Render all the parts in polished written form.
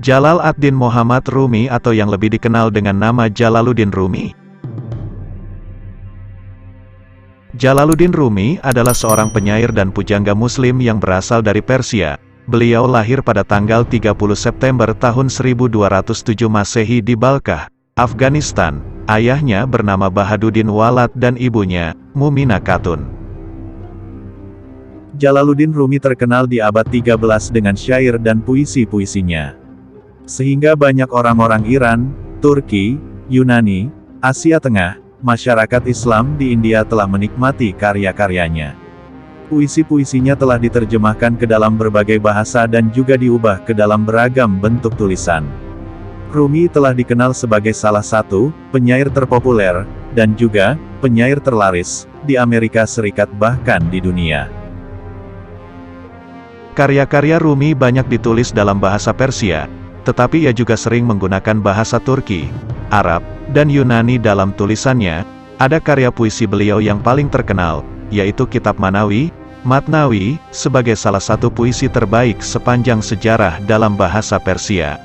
Jalal ad-Din Muhammad Rumi atau yang lebih dikenal dengan nama Jalaluddin Rumi. Jalaluddin Rumi adalah seorang penyair dan pujangga muslim yang berasal dari Persia. Beliau lahir pada tanggal 30 September tahun 1207 Masehi di Balkah, Afghanistan. Ayahnya bernama Bahaduddin Walad dan ibunya, Mumina Khatun. Jalaluddin Rumi terkenal di abad 13 dengan syair dan puisi-puisinya. Sehingga banyak orang-orang Iran, Turki, Yunani, Asia Tengah, masyarakat Islam di India telah menikmati karya-karyanya. Puisi-puisinya telah diterjemahkan ke dalam berbagai bahasa dan juga diubah ke dalam beragam bentuk tulisan. Rumi telah dikenal sebagai salah satu penyair terpopuler, dan juga penyair terlaris di Amerika Serikat bahkan di dunia. Karya-karya Rumi banyak ditulis dalam bahasa Persia, tetapi ia juga sering menggunakan bahasa Turki, Arab, dan Yunani dalam tulisannya. Ada karya puisi beliau yang paling terkenal, yaitu Kitab Manawi, Matnawi, sebagai salah satu puisi terbaik sepanjang sejarah dalam bahasa Persia.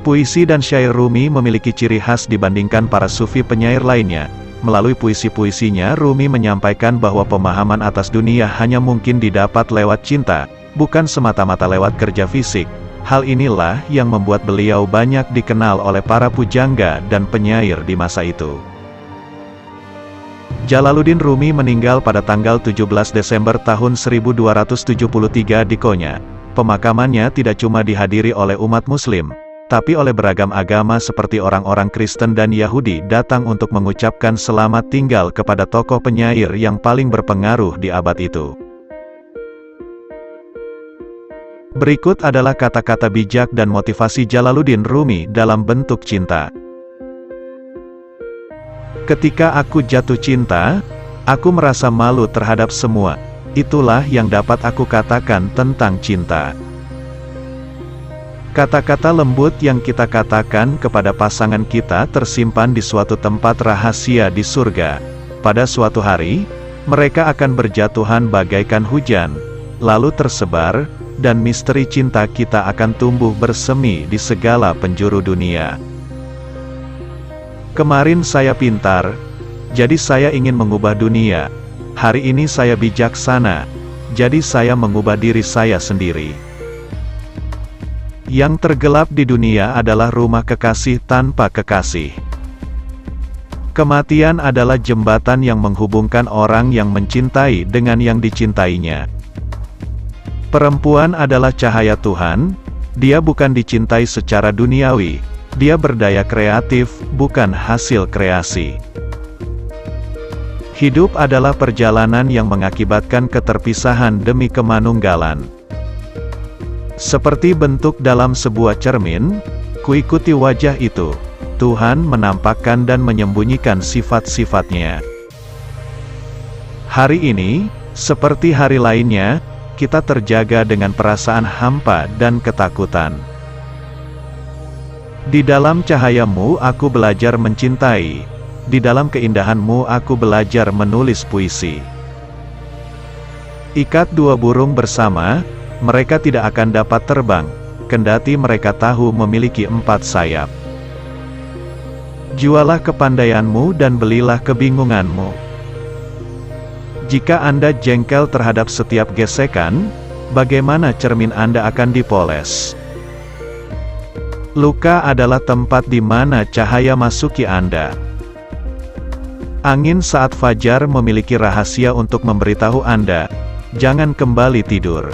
Puisi dan syair Rumi memiliki ciri khas dibandingkan para sufi penyair lainnya. Melalui puisi-puisinya, Rumi menyampaikan bahwa pemahaman atas dunia hanya mungkin didapat lewat cinta, bukan semata-mata lewat kerja fisik. Hal inilah yang membuat beliau banyak dikenal oleh para pujangga dan penyair di masa itu. Jalaluddin Rumi meninggal pada tanggal 17 Desember tahun 1273 di Konya. Pemakamannya tidak cuma dihadiri oleh umat muslim, tapi oleh beragam agama seperti orang-orang Kristen dan Yahudi datang untuk mengucapkan selamat tinggal kepada tokoh penyair yang paling berpengaruh di abad itu. Berikut adalah kata-kata bijak dan motivasi Jalaluddin Rumi dalam bentuk cinta. Ketika aku jatuh cinta, aku merasa malu terhadap semua. Itulah yang dapat aku katakan tentang cinta. Kata-kata lembut yang kita katakan kepada pasangan kita tersimpan di suatu tempat rahasia di surga. Pada suatu hari, mereka akan berjatuhan bagaikan hujan, lalu tersebar, dan misteri cinta kita akan tumbuh bersemi di segala penjuru dunia. Kemarin saya pintar, jadi saya ingin mengubah dunia. Hari ini saya bijaksana, jadi saya mengubah diri saya sendiri. Yang tergelap di dunia adalah rumah kekasih tanpa kekasih. Kematian adalah jembatan yang menghubungkan orang yang mencintai dengan yang dicintainya. Perempuan adalah cahaya Tuhan, dia bukan dicintai secara duniawi, dia berdaya kreatif, bukan hasil kreasi. Hidup adalah perjalanan yang mengakibatkan keterpisahan demi kemanunggalan. Seperti bentuk dalam sebuah cermin, kuikuti wajah itu. Tuhan menampakkan dan menyembunyikan sifat-sifatnya. Hari ini, seperti hari lainnya, kita terjaga dengan perasaan hampa dan ketakutan. Di dalam cahayamu aku belajar mencintai. Di dalam keindahanmu aku belajar menulis puisi. Ikat dua burung bersama, mereka tidak akan dapat terbang, kendati mereka tahu memiliki 4 sayap. Jualah kepandaianmu dan belilah kebingunganmu. Jika Anda jengkel terhadap setiap gesekan, bagaimana cermin Anda akan dipoles? Luka adalah tempat di mana cahaya masuki Anda. Angin saat fajar memiliki rahasia untuk memberitahu Anda, jangan kembali tidur.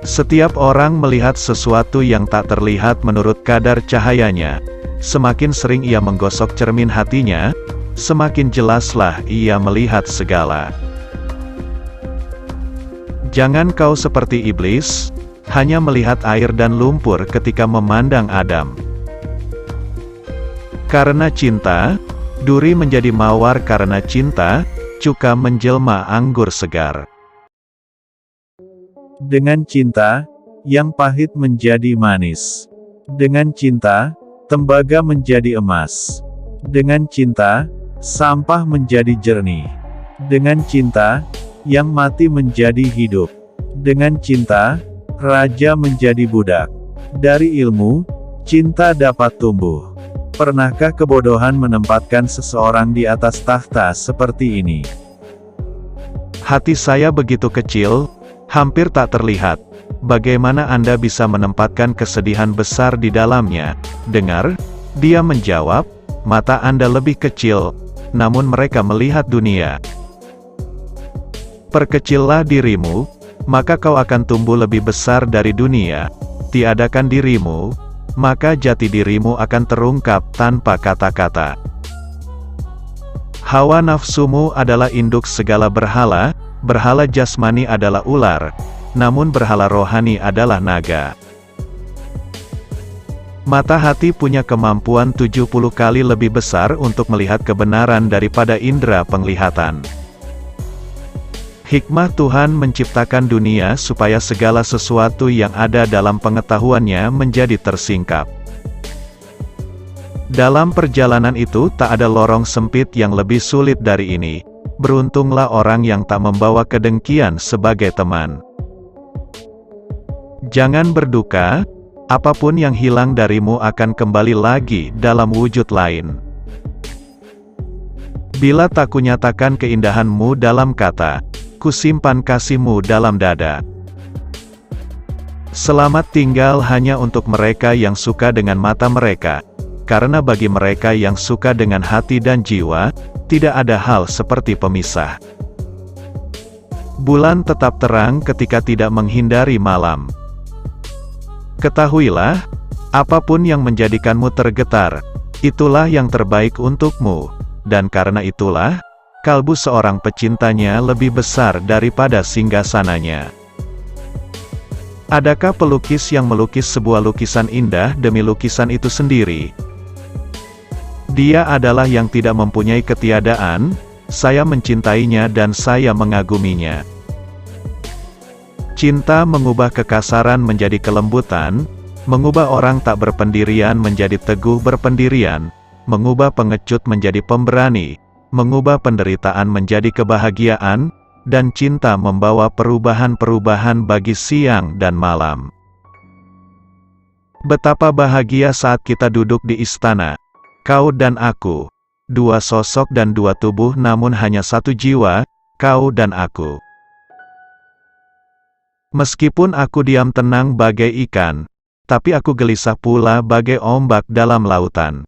Setiap orang melihat sesuatu yang tak terlihat menurut kadar cahayanya. Semakin sering ia menggosok cermin hatinya, semakin jelaslah ia melihat segala. Jangan kau seperti iblis, hanya melihat air dan lumpur ketika memandang Adam. Karena cinta, duri menjadi mawar, karena cinta, cuka menjelma anggur segar. Dengan cinta, yang pahit menjadi manis. Dengan cinta, tembaga menjadi emas. Dengan cinta, sampah menjadi jernih. Dengan cinta, yang mati menjadi hidup. Dengan cinta, Raja menjadi budak. Dari ilmu, cinta dapat tumbuh. Pernahkah kebodohan menempatkan seseorang di atas tahta seperti ini? Hati saya begitu kecil, hampir tak terlihat. Bagaimana Anda bisa menempatkan kesedihan besar di dalamnya? Dengar, dia menjawab, mata Anda lebih kecil, namun mereka melihat dunia. Perkecillah dirimu, maka kau akan tumbuh lebih besar dari dunia. Tiadakan dirimu, maka jati dirimu akan terungkap tanpa kata-kata. Hawa nafsumu adalah induk segala berhala, berhala jasmani adalah ular, namun berhala rohani adalah naga. Mata hati punya kemampuan 70 kali lebih besar untuk melihat kebenaran daripada indera penglihatan. Hikmah Tuhan menciptakan dunia supaya segala sesuatu yang ada dalam pengetahuannya menjadi tersingkap. Dalam perjalanan itu tak ada lorong sempit yang lebih sulit dari ini. Beruntunglah orang yang tak membawa kedengkian sebagai teman. Jangan berduka, apapun yang hilang darimu akan kembali lagi dalam wujud lain. Bila tak kunyatakan keindahanmu dalam kata, kusimpan kasihmu dalam dada. Selamat tinggal hanya untuk mereka yang suka dengan mata mereka, karena bagi mereka yang suka dengan hati dan jiwa, tidak ada hal seperti pemisah. Bulan tetap terang ketika tidak menghindari malam. Ketahuilah, apapun yang menjadikanmu tergetar, itulah yang terbaik untukmu, dan karena itulah, kalbu seorang pecintanya lebih besar daripada singgasananya. Adakah pelukis yang melukis sebuah lukisan indah demi lukisan itu sendiri? Dia adalah yang tidak mempunyai ketiadaan, saya mencintainya dan saya mengaguminya. Cinta mengubah kekasaran menjadi kelembutan, mengubah orang tak berpendirian menjadi teguh berpendirian, mengubah pengecut menjadi pemberani, mengubah penderitaan menjadi kebahagiaan, dan cinta membawa perubahan-perubahan bagi siang dan malam. Betapa bahagia saat kita duduk di istana, kau dan aku, dua sosok dan dua tubuh namun hanya satu jiwa, kau dan aku. Meskipun aku diam tenang bagai ikan, tapi aku gelisah pula bagai ombak dalam lautan.